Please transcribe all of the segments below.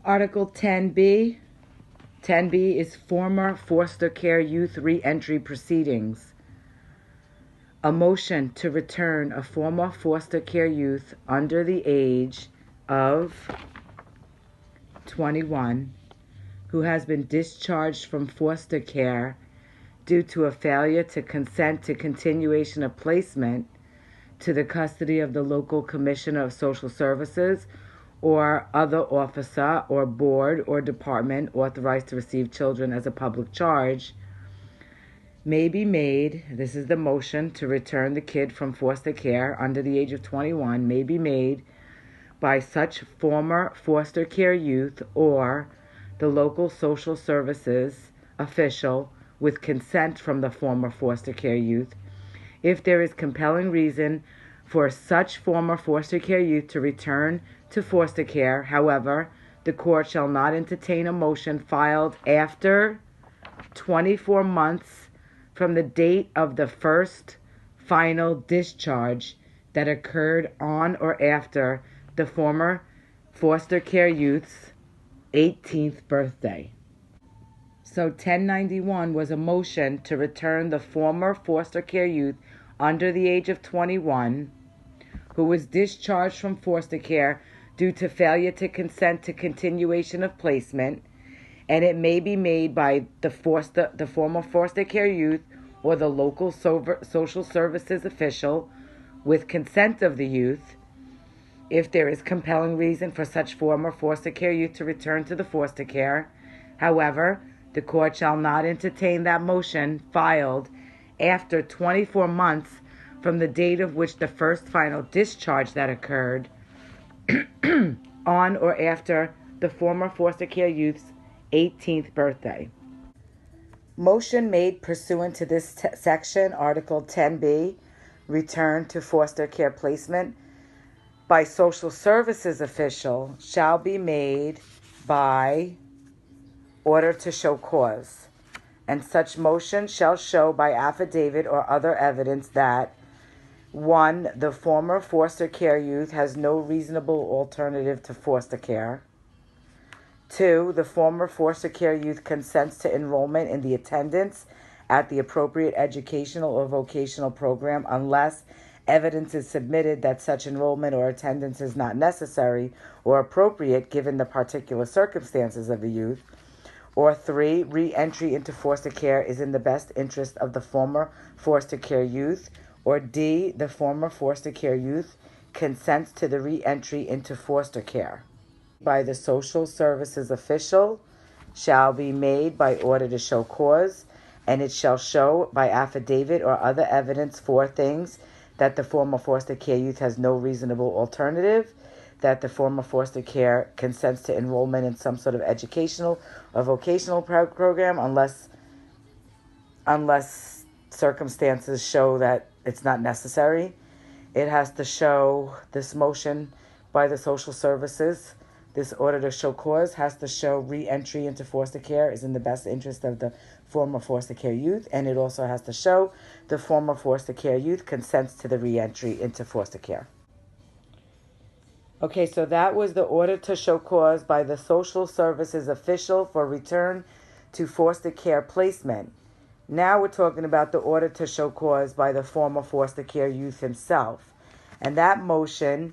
Article 10B. 10B is former foster care youth re-entry proceedings. A motion to return a former foster care youth under the age of 21 who has been discharged from foster care due to a failure to consent to continuation of placement to the custody of the local commissioner of social services or other officer or board or department authorized to receive children as a public charge may be made. This is the motion to return the kid from foster care under the age of 21 may be made by such former foster care youth or the local social services official with consent from the former foster care youth if there is compelling reason for such former foster care youth to return to foster care. However, the court shall not entertain a motion filed after 24 months from the date of the first final discharge that occurred on or after the former foster care youth's 18th birthday. So 1091 was a motion to return the former foster care youth under the age of 21 who was discharged from foster care due to failure to consent to continuation of placement, and it may be made by the former foster care youth or the local social services official with consent of the youth if there is compelling reason for such former foster care youth to return to the foster care. However, the court shall not entertain that motion filed after 24 months from the date of which the first final discharge that occurred on or after the former foster care youth's 18th birthday. Motion made pursuant to this section, Article 10B, return to foster care placement by social services official shall be made by order to show cause, and such motion shall show by affidavit or other evidence that 1. The former foster care youth has no reasonable alternative to foster care. 2. The former foster care youth consents to enrollment in the attendance at the appropriate educational or vocational program unless evidence is submitted that such enrollment or attendance is not necessary or appropriate given the particular circumstances of the youth. Or 3. Re-entry into foster care is in the best interest of the former foster care youth. Or D. The former foster care youth consents to the re-entry into foster care by the social services official shall be made by order to show cause, and it shall show by affidavit or other evidence 4 things: that the former foster care youth has no reasonable alternative, that the former foster care consents to enrollment in some sort of educational or vocational program unless circumstances show that it's not necessary. It has to show this motion by the social services. This order to show cause has to show re-entry into foster care is in the best interest of the former foster care youth, and it also has to show the former foster care youth consents to the re-entry into foster care. Okay, so that was the order to show cause by the social services official for return to foster care placement. Now we're talking about the order to show cause by the former foster care youth himself. And that motion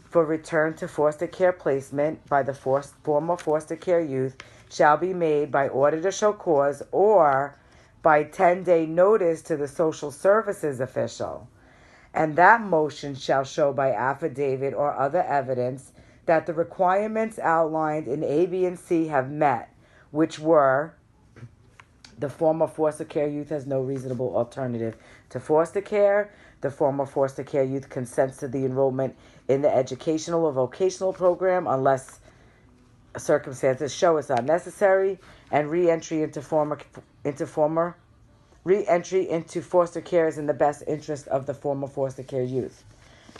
for return to foster care placement by the former foster care youth shall be made by order to show cause or by 10-day notice to the social services official. And that motion shall show by affidavit or other evidence that the requirements outlined in A, B, and C have met, which were: the former foster care youth has no reasonable alternative to foster care. The former foster care youth consents to the enrollment in the educational or vocational program unless circumstances show it's not necessary. And re-entry into foster care is in the best interest of the former foster care youth.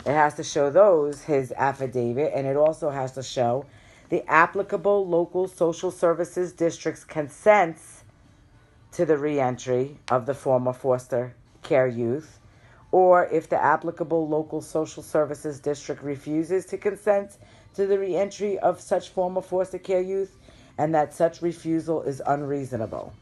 It has to show those, his affidavit, and it also has to show the applicable local social services district's consents to the re-entry of the former foster care youth, or if the applicable local social services district refuses to consent to the reentry of such former foster care youth, and that such refusal is unreasonable.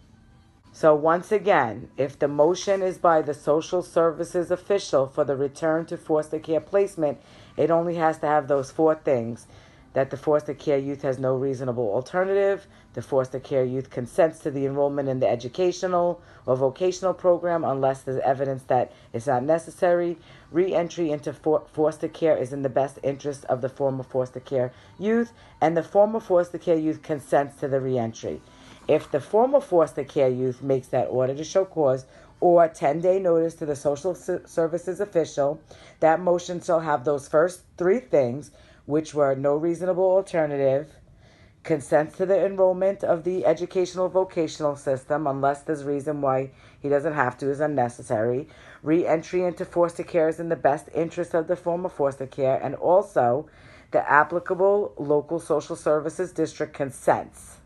So once again, if the motion is by the social services official for the return to foster care placement, it only has to have those four things: that the foster care youth has no reasonable alternative, the foster care youth consents to the enrollment in the educational or vocational program unless there's evidence that it's not necessary, re-entry into foster care is in the best interest of the former foster care youth, and the former foster care youth consents to the re-entry. If the former foster care youth makes that order to show cause or 10-day notice to the social services official, that motion shall have those first three things, which were no reasonable alternative, consents to the enrollment of the educational vocational system unless there's reason why he doesn't have to is unnecessary, re-entry into foster care is in the best interest of the former foster care, and also the applicable local social services district consents.